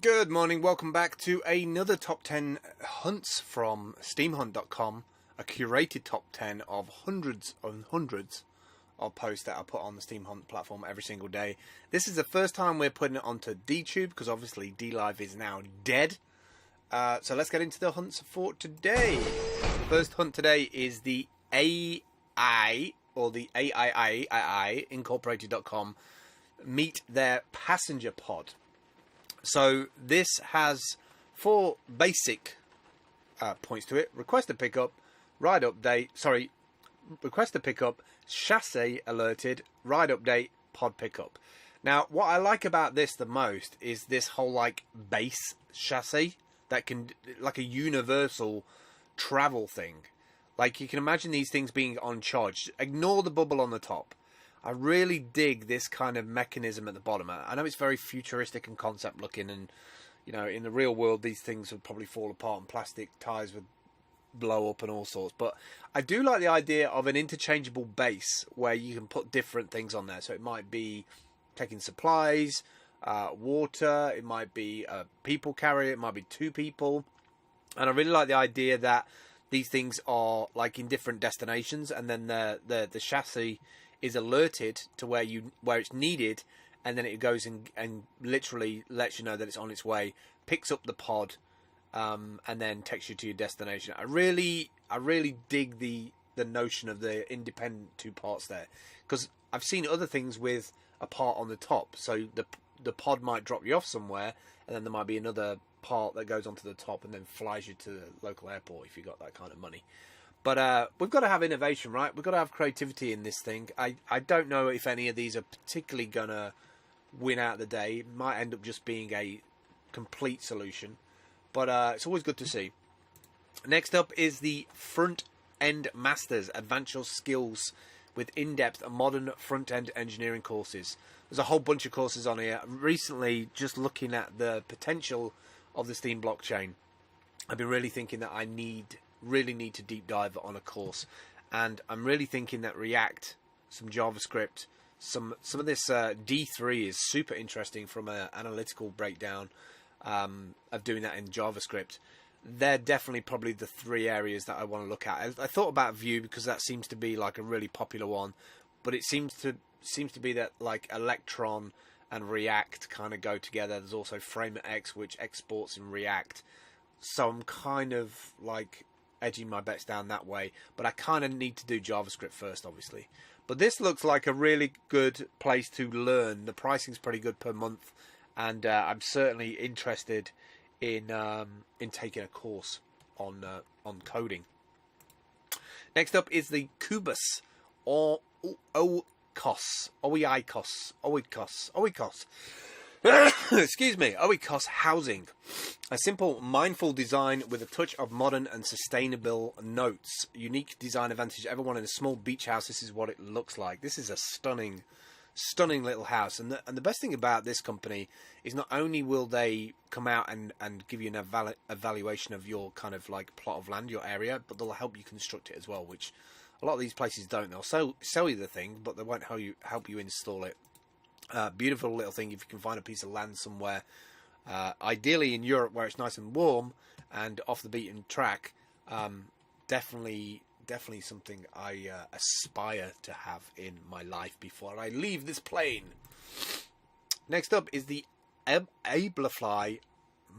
Good morning, welcome back to another top 10 hunts from steamhunt.com, a curated top 10 of hundreds and hundreds of posts that I put on the Steam Hunt platform every single day. This is the first time we're putting it onto DTube because obviously DLive is now dead. So let's get into the hunts for today. The first hunt today is the AI, or the AII, incorporated.com, meet their passenger pod. So this has 4 basic points to it. Request a pickup, ride update, request a pickup, chassis alerted, ride update, pod pickup. Now, what I like about this the most is this whole like base chassis that can, like a universal travel thing. Like you can imagine these things being on charge. Ignore the bubble on the top. I really dig this kind of mechanism at the bottom. I know it's very futuristic and concept looking, and you know, in the real world these things would probably fall apart and plastic tires would blow up and all sorts. But I do like the idea of an interchangeable base where you can put different things on there. So it might be taking supplies, water, it might be a people carrier, it might be 2 people. And I really like the idea that these things are like in different destinations, and then the chassis is alerted to where it's needed, and then it goes and literally lets you know that it's on its way, picks up the pod, and then takes you to your destination. I really dig the notion of the independent 2 parts there, because I've seen other things with a part on the top. So the pod might drop you off somewhere, and then there might be another part that goes onto the top and then flies you to the local airport if you've got that kind of money. But we've got to have innovation, right? We've got to have creativity in this thing. I don't know if any of these are particularly going to win out the day. It might end up just being a complete solution. But it's always good to see. Next up is the Front End Masters, Advance Your Skills with in-depth and modern front-end engineering courses. There's a whole bunch of courses on here. Recently, just looking at the potential of the Steam blockchain, I've been really thinking that I really need to deep dive on a course, and I'm really thinking that React, some JavaScript, some of this D3 is super interesting from an analytical breakdown of doing that in JavaScript. They're definitely probably the 3 areas that I want to look at. I thought about Vue because that seems to be like a really popular one, but it seems to be that like Electron and React kind of go together. There's also FrameX, which exports in React. So I'm kind of like edging my bets down that way, but I kind of need to do JavaScript first, obviously. But this looks like a really good place to learn. The pricing's pretty good per month, and I'm certainly interested in taking a course on coding. Next up is the Cubus or Oikos. Excuse me, Oikos housing. A simple, mindful design with a touch of modern and sustainable notes. Unique design advantage. Everyone in a small beach house, this is what it looks like. This is a stunning little house. And the best thing about this company is not only will they come out and give you an evaluation of your kind of like plot of land, your area, but they'll help you construct it as well, which a lot of these places don't. They'll sell you the thing, but they won't help you install it. Beautiful little thing if you can find a piece of land somewhere, ideally in Europe where it's nice and warm and off the beaten track. Definitely something I aspire to have in my life before I leave this plane. Next up is the Ablify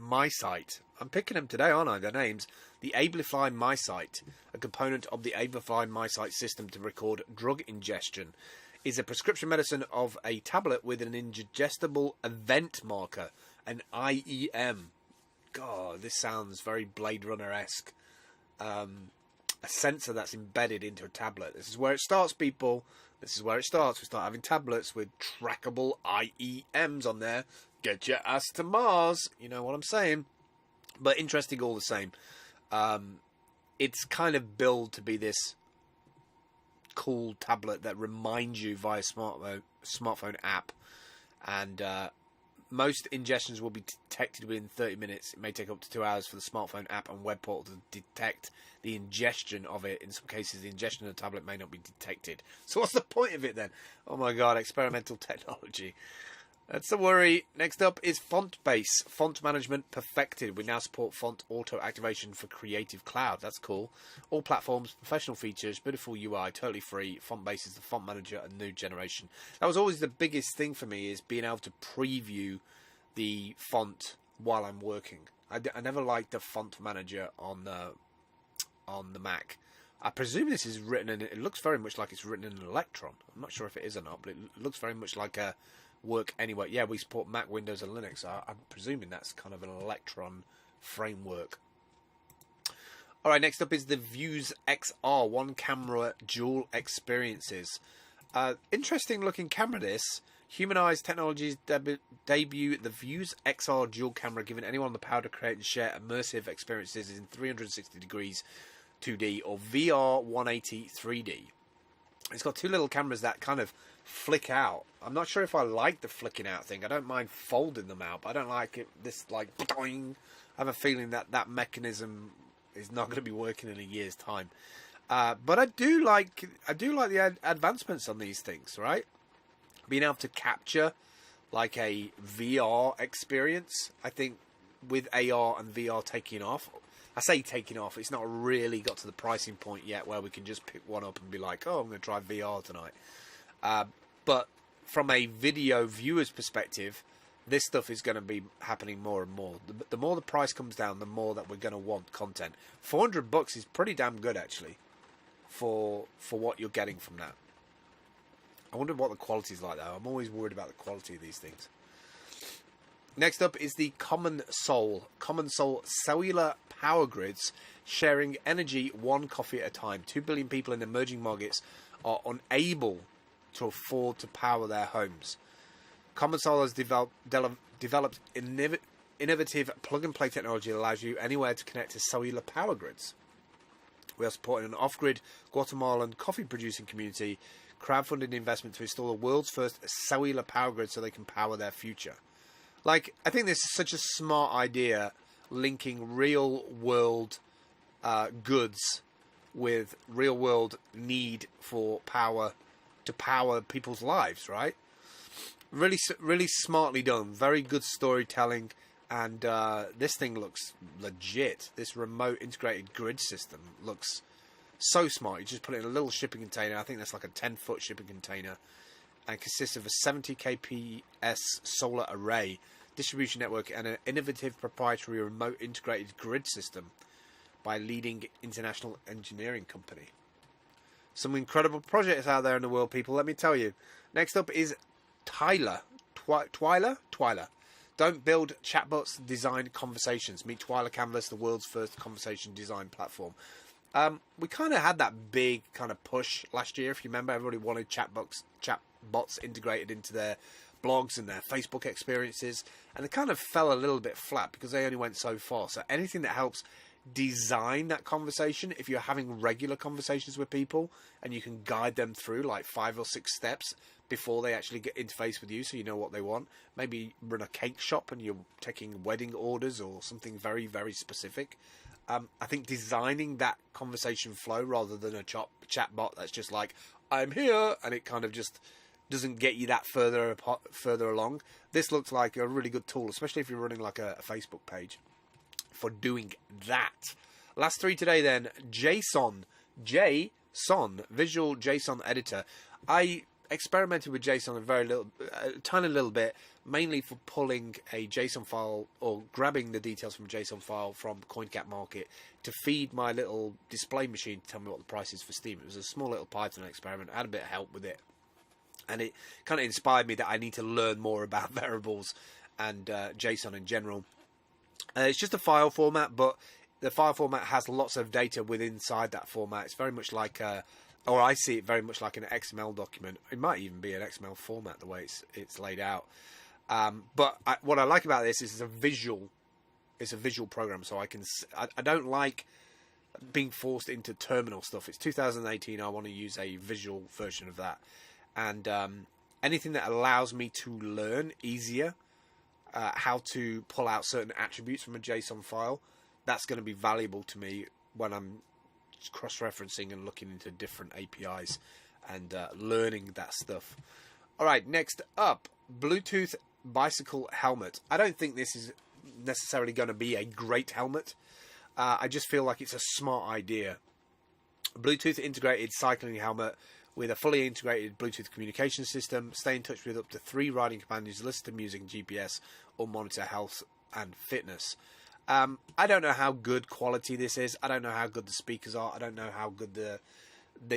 MySite. I'm picking them today, aren't I? Their names. The Ablify MySite, a component of the Ablify MySite system to record drug ingestion, is a prescription medicine of a tablet with an ingestible event marker, an IEM. God, this sounds very Blade Runner-esque. A sensor that's embedded into a tablet. This is where it starts, people. This is where it starts. We start having tablets with trackable IEMs on there. Get your ass to Mars. You know what I'm saying? But interesting all the same. It's kind of billed to be this cool tablet that reminds you via smartphone app, and most ingestions will be detected within 30 minutes. It may take up to 2 hours for the smartphone app and web portal to detect the ingestion of it. In some cases, the ingestion of the tablet may not be detected. So what's the point of it then? Oh my god, experimental technology. That's the worry. Next up is Font Base. Font management perfected. We now support font auto activation for Creative Cloud. That's cool. All platforms, professional features, beautiful UI, totally free. Font Base is the font manager and new generation. That was always the biggest thing for me, is being able to preview the font while I'm working. I never liked the font manager on the Mac. I presume this is written in. It looks very much like it's written in Electron. I'm not sure if it is or not, but it looks very much like a work anyway. Yeah, we support Mac, Windows, and Linux. So I'm presuming that's kind of an Electron framework. All right, next up is the Views XR one camera dual experiences. Interesting looking camera. This Humanized Technologies debut the Views XR dual camera, giving anyone the power to create and share immersive experiences in 360 degrees 2D or VR 180 3D. It's got two little cameras that kind of flick out. I'm not sure if I like the flicking out thing. I don't mind folding them out, but I don't like it. This like boing. I have a feeling that mechanism is not going to be working in a year's time. But I do like the advancements on these things, right? Being able to capture like a VR experience. I think with AR and VR taking off. I say taking off, it's not really got to the pricing point yet where we can just pick one up and be like, oh, I'm going to try VR tonight. But from a video viewer's perspective, this stuff is going to be happening more and more. The more the price comes down, the more that we're going to want content. $400 is pretty damn good, actually, for what you're getting from that. I wonder what the quality is like, though. I'm always worried about the quality of these things. Next up is the Common Soul cellular power grids, sharing energy one coffee at a time. 2 billion people in emerging markets are unable to afford to power their homes. Common Soul has developed innovative plug-and-play technology that allows you anywhere to connect to cellular power grids. We are supporting an off-grid Guatemalan coffee-producing community, crowdfunding investment to install the world's first cellular power grid so they can power their future. Like, I think this is such a smart idea, linking real-world goods with real-world need for power to power people's lives, right? Really, really smartly done. Very good storytelling, and this thing looks legit. This remote integrated grid system looks so smart. You just put it in a little shipping container. I think that's like a 10-foot shipping container, and consists of a 70 kps solar array, distribution network, and an innovative proprietary remote integrated grid system by a leading international engineering company. Some incredible projects out there in the world, people, let me tell you. Next up is Twyla. Don't build chatbots, design conversations. Meet Twyla Canvas, the world's first conversation design platform. We kind of had that big kind of push last year, if you remember. Everybody wanted chatbots integrated into their blogs and their Facebook experiences, and it kind of fell a little bit flat because they only went so far. So anything that helps design that conversation, if you're having regular conversations with people and you can guide them through like 5 or 6 steps before they actually get interface with you, so you know what they want. Maybe run a cake shop and you're taking wedding orders or something very, very specific. I think designing that conversation flow rather than a chat bot that's just like, I'm here, and it kind of just doesn't get you that further along. This looks like a really good tool, especially if you're running like a Facebook page for doing that. Last 3 today then. JSON, Visual JSON Editor. I experimented with JSON a tiny little bit, mainly for pulling a JSON file or grabbing the details from a JSON file from CoinGap Market to feed my little display machine to tell me what the price is for Steam. It was a small little Python experiment. I had a bit of help with it, and it kind of inspired me that I need to learn more about variables and JSON in general. It's just a file format, but the file format has lots of data within inside that format. It's very much like or I see it very much like an XML document. It might even be an XML format the way it's laid out. But what I like about this is it's a visual program, so I don't like being forced into terminal stuff. It's 2018. I want to use a visual version of that, and anything that allows me to learn easier how to pull out certain attributes from a JSON file, that's going to be valuable to me when I'm cross-referencing and looking into different APIs and learning that stuff. All right, next up, Bluetooth bicycle helmet. I don't think this is necessarily going to be a great helmet. I just feel like it's a smart idea. Bluetooth integrated cycling helmet with a fully integrated Bluetooth communication system. Stay in touch with up to 3 riding companions, listen to music and GPS, or monitor health and fitness. I don't know how good quality this is. I don't know how good the speakers are. I don't know how good the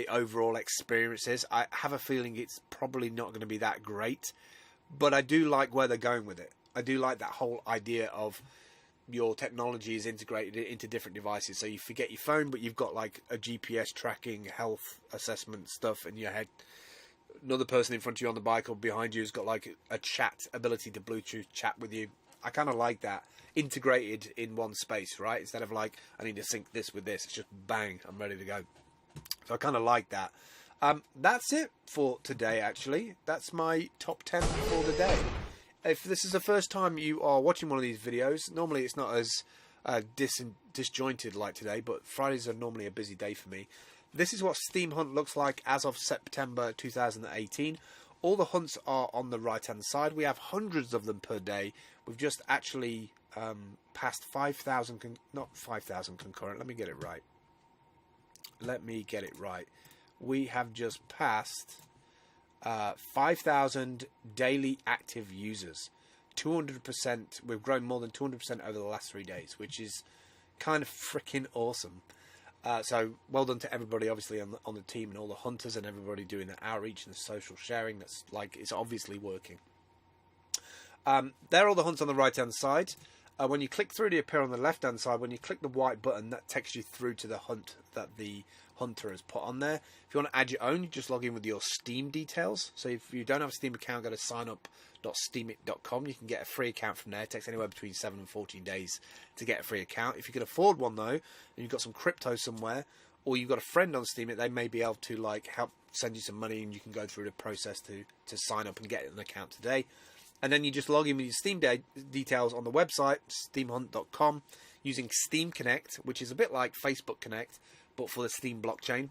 overall experience is. I have a feeling it's probably not going to be that great. But I do like where they're going with it. I do like that whole idea of your technology is integrated into different devices. So you forget your phone, but you've got like a GPS tracking, health assessment stuff in your head. Another person in front of you on the bike or behind you has got like a chat ability to Bluetooth chat with you. I kind of like that integrated in one space, right? Instead of like, I need to sync this with this. It's just bang, I'm ready to go. So I kind of like that. That's it for today, actually. That's my top 10 for the day. If this is the first time you are watching one of these videos, normally it's not as disjointed like today, but Fridays are normally a busy day for me. This is what Steam Hunt looks like as of September 2018. All the hunts are on the right-hand side. We have hundreds of them per day. We've just actually passed 5,000, not 5,000 concurrent. Let me get it right. We have just passed 5,000 daily active users. 200%. We've grown more than 200% over the last 3 days, which is kind of freaking awesome. So well done to everybody, obviously, on the team and all the hunters and everybody doing the outreach and the social sharing. That's like, it's obviously working. There are all the hunts on the right hand side. When you click through, they appear on the left hand side. When you click the white button, that takes you through to the hunt that the hunter has put on there. If you want to add your own, you just log in with your Steam details. So if you don't have a Steam account, go to signup.steamit.com. You can get a free account from there. It takes anywhere between 7 and 14 days to get a free account. If you can afford one though, and you've got some crypto somewhere, or you've got a friend on Steamit, they may be able to like help send you some money, and you can go through the process to sign up and get an account today. And then you just log in with your Steam details on the website, steamhunt.com, using Steam Connect, which is a bit like Facebook Connect, but for the Steam blockchain.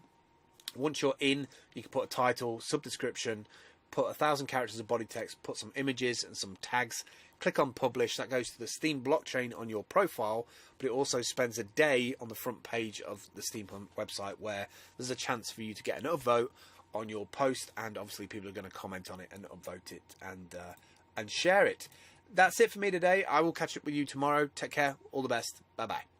Once you're in, you can put a title, subdescription, put 1,000 characters of body text, put some images and some tags, click on publish. That goes to the Steam blockchain on your profile, but it also spends a day on the front page of the Steam Hunt website where there's a chance for you to get an upvote on your post, and obviously people are going to comment on it and upvote it and share it. That's it for me today. I will catch up with you tomorrow. Take care. All the best. Bye-bye.